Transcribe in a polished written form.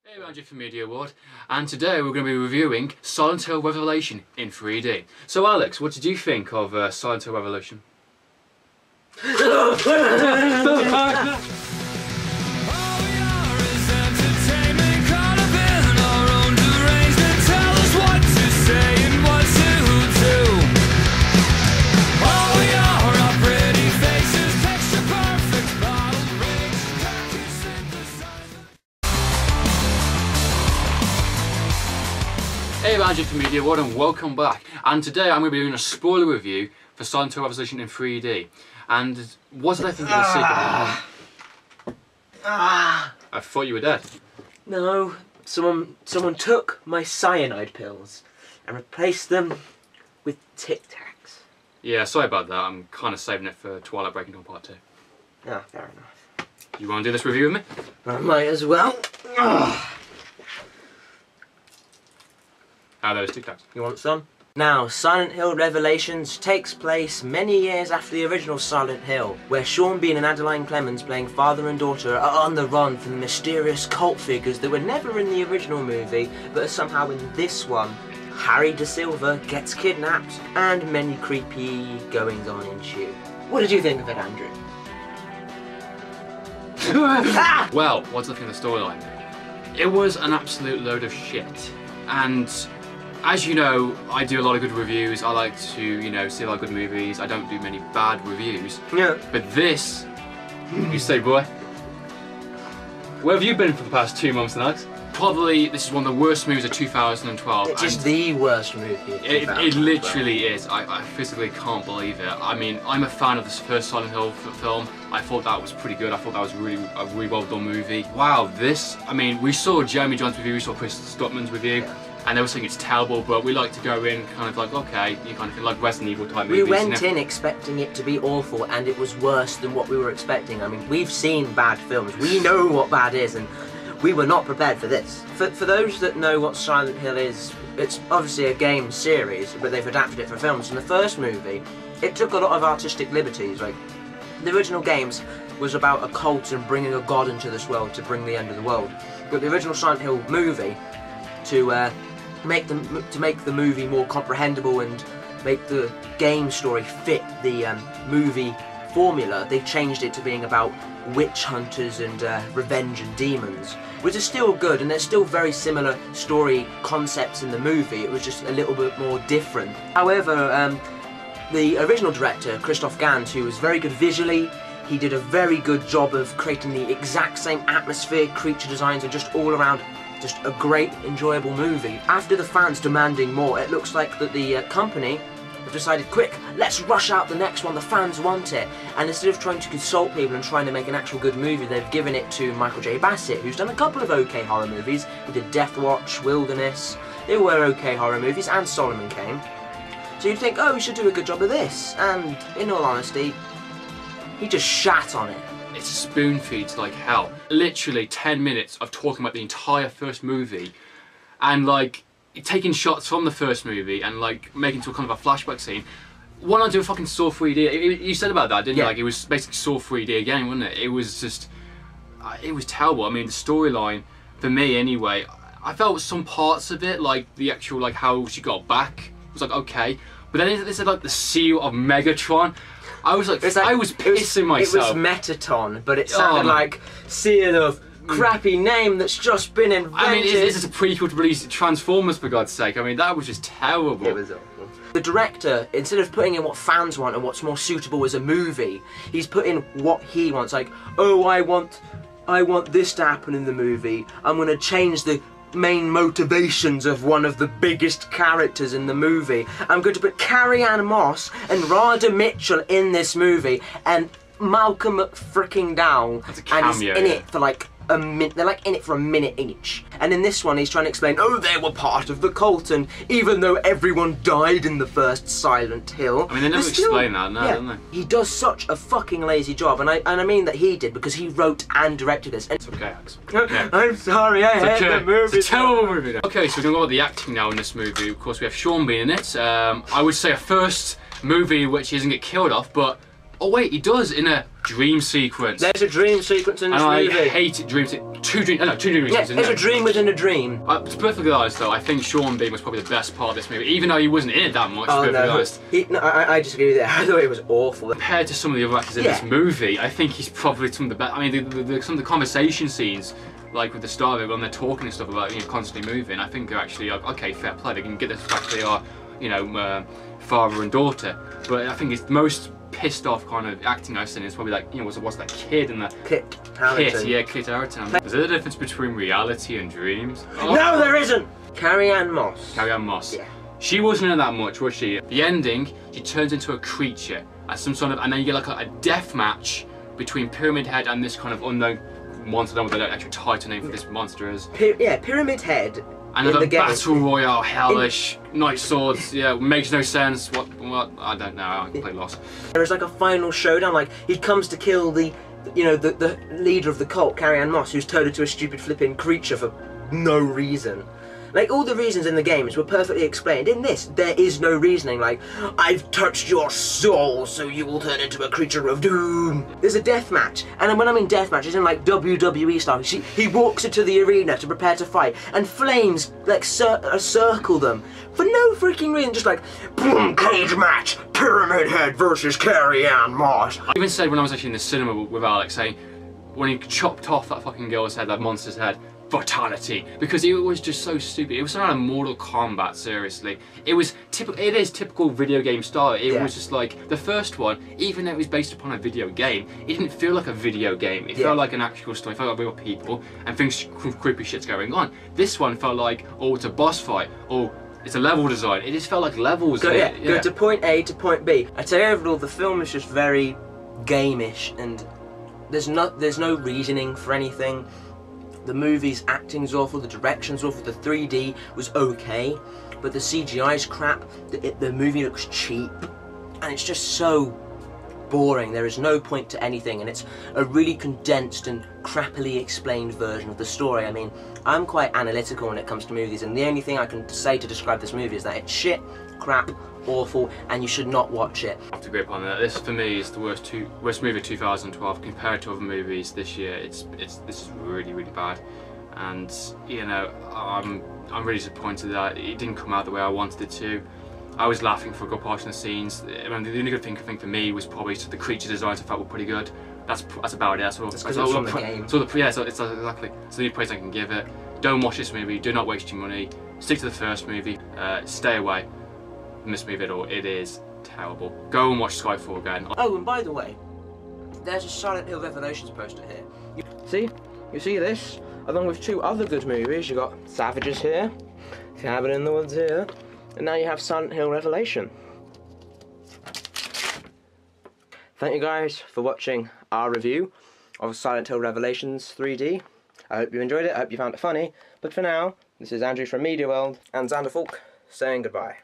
Hey, I'm Jeff from Media Award, and today we're going to be reviewing Silent Hill Revelation in 3D. So Alex, what did you think of Silent Hill Revelation? Hey, I'm Jeff from Media Award and welcome back. And today I'm going to be doing a spoiler review for Silent Hill Revelation in 3D. And what did I think of the sequel? I thought you were dead. No, someone took my cyanide pills and replaced them with Tic Tacs. Yeah, sorry about that. I'm kind of saving it for Twilight Breaking Dawn Part 2. Ah, fair enough. You want to do this review with me? I might as well. How are those Tic Tacs? You want some? Now, Silent Hill Revelations takes place many years after the original Silent Hill, where Sean Bean and Adeline Clemens, playing father and daughter, are on the run from the mysterious cult figures that were never in the original movie, but are somehow in this one. Harry De Silva gets kidnapped, and many creepy goings-on ensue. What did you think of it, Andrew? Well, what's the thing of the storyline? It was an absolute load of shit. And as you know, I do a lot of good reviews. I like to, you know, see a lot of good movies. I don't do many bad reviews. Yeah. But this, you say, boy, where have you been for the past 2 months, Alex? Probably this is one of the worst movies of 2012. It's just the worst movie. It literally is. I physically can't believe it. I mean, I'm a fan of this first Silent Hill film. I thought that was pretty good. I thought that was really a really well done movie. Wow, this, I mean, we saw Jeremy John's review, we saw Chris Stuckman's review. Yeah. And they were saying it's terrible, but we like to go in kind of like, okay, you kind of feel like Resident Evil type movies. We went in expecting it to be awful, and it was worse than what we were expecting. I mean, we've seen bad films. We know what bad is, and we were not prepared for this. For those that know what Silent Hill is, it's obviously a game series, but they've adapted it for films. In the first movie, it took a lot of artistic liberties. Like, the original games was about a cult and bringing a god into this world to bring the end of the world. But the original Silent Hill movie, to make the movie more comprehensible and make the game story fit the movie formula, they changed it to being about witch hunters and revenge and demons, which is still good, and there's still very similar story concepts in the movie. It was just a little bit more different. However, the original director, Christoph Gans, who was very good visually, he did a very good job of creating the exact same atmosphere, creature designs, and just all around just a great, enjoyable movie. After the fans demanding more, it looks like that the company have decided, quick, let's rush out the next one, the fans want it. And instead of trying to consult people and trying to make an actual good movie, they've given it to Michael J. Bassett, who's done a couple of okay horror movies. He did Death Watch, Wilderness. They were okay horror movies, and Solomon Kane. So you'd think, oh, we should do a good job of this. And in all honesty, he just shat on it. It's spoon feeds like hell. Literally 10 minutes of talking about the entire first movie and like taking shots from the first movie and like making to a kind of a flashback scene. Why not do a fucking Saw 3D? You said about that, didn't you? Like, it was basically Saw 3D again, wasn't it? It was just, it was terrible. I mean, the storyline, for me anyway, I felt some parts of it, like the actual, like how she got back, was like, okay. But then they said like the seal of Megatron. I was like, I was pissing myself. It was Metaton, but it sounded like seal of crappy name that's just been invented. I mean, this is a prequel to release Transformers, for God's sake. I mean, that was just terrible. It was awful. The director, instead of putting in what fans want and what's more suitable as a movie, he's put in what he wants. Like, oh, I want this to happen in the movie. I'm going to change the main motivations of one of the biggest characters in the movie. I'm going to put Carrie-Anne Moss and Rada Mitchell in this movie, and Malcolm freaking Down, and he's in it for like a minute. They're like in it for a minute each. And in this one, he's trying to explain, oh, they were part of the cult, and even though everyone died in the first Silent Hill, I mean, they never explain that, no, don't they? He does such a fucking lazy job, and I mean that he did, because he wrote and directed this. And it's okay, Alex. Okay. I'm sorry, I hate the movie. It's a terrible movie. Okay, so we're gonna go about the acting now in this movie. Of course, we have Sean Bean in it. I would say a first movie which he doesn't get killed off, but Oh wait, he does in a dream sequence. There's a dream sequence in this movie. I hate dream sequences. Two dream Yeah, there's a dream within a dream. To be perfectly honest though, I think Sean Bean was probably the best part of this movie, even though he wasn't in it that much, to be perfectly honest. I disagree with that. I thought it was awful. Compared to some of the other actors in this movie, I think he's probably some of the best. I mean, some of the conversation scenes, like with the star of it, when they're talking and stuff about, you know, constantly moving, I think are actually, okay, fair play. They can get the fact they are, you know, father and daughter. But I think it's the most pissed off kind of acting I've seen is probably like, you know, what's that kid and the Kit Harington. Yeah, Kit Harington. Is there a difference between reality and dreams? Oh. No, there isn't. Carrie-Anne Moss. Carrie-Anne Moss. Yeah. She wasn't in that much, was she? The ending, she turns into a creature as some sort of, and then you get like a death match between Pyramid Head and this kind of unknown monster. I don't know what the actual title name for this monster is. Pyramid Head. And the battle royale, hellish, knight swords. Yeah, makes no sense. What? I don't know. I play lost. There is like a final showdown. Like he comes to kill the, you know, the leader of the cult, Carrie-Anne Moss, who's turned into a stupid flipping creature for no reason. Like, all the reasons in the games were perfectly explained. In this, there is no reasoning, like, I've touched your soul, so you will turn into a creature of doom. There's a death match, and when I mean death match, it's in, like, WWE style. He walks into the arena to prepare to fight, and flames, like, circle them. For no freaking reason, just like, boom, cage match, Pyramid Head versus Carrie-Anne Moss. I even said when I was actually in the cinema with Alex, saying, when he chopped off that fucking girl's head, that monster's head, fatality, because it was just so stupid. It was not a Mortal Kombat, seriously. It was typical. It is typical video game style. It was just like the first one, even though it was based upon a video game, it didn't feel like a video game. It felt like an actual story. It felt like real people and things, creepy shit's going on. This one felt like, oh, it's a boss fight. Oh, it's a level design. It just felt like levels. Go to point A to point B. I'd say overall the film is just very game-ish, and there's no reasoning for anything. The movie's acting's awful, the direction's awful, the 3D was okay, but the CGI's crap, the movie looks cheap, and it's just so boring. There is no point to anything, and it's a really condensed and crappily explained version of the story. I mean, I'm quite analytical when it comes to movies, and the only thing I can say to describe this movie is that it's shit, crap, awful, and you should not watch it. I have to agree upon that. This for me is the worst movie of 2012 compared to other movies this year. This is really bad, and you know, I'm really disappointed that it didn't come out the way I wanted it to. I was laughing for a good portion of the scenes. I mean, the only good thing for me was probably the creature designs I felt were pretty good. That's about it. That's because it's from the game. So it's exactly. So the praise I can give it. Don't watch this movie. Do not waste your money. Stick to the first movie. Stay away from this movie at all. It is terrible. Go and watch Skyfall again. Oh, and by the way, there's a Silent Hill Revelations poster here. You see this? Along with two other good movies, you got Savages here, Cabin in the Woods here, and now you have Silent Hill Revelation. Thank you guys for watching our review of Silent Hill Revelations 3D. I hope you enjoyed it, I hope you found it funny, but for now, this is Andrew from Media World and Xanderfaulk saying goodbye.